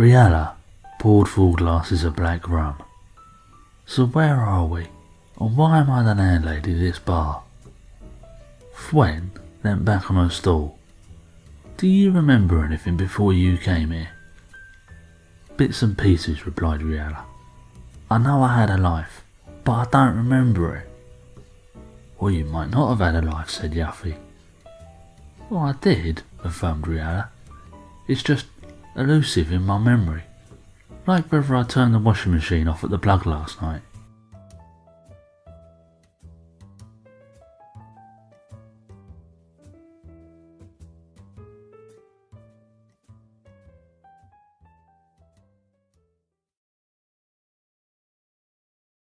Riella poured 4 glasses of black rum. So where are we? And why am I the landlady of this bar? Fwen leant back on her stool. Do you remember anything before you came here? Bits and pieces, replied Riella. I know I had a life, but I don't remember it. Well, you might not have had a life, said Yuffie. Well, I did, affirmed Riella. It's just elusive in my memory. Like whether I turned the washing machine off at the plug last night.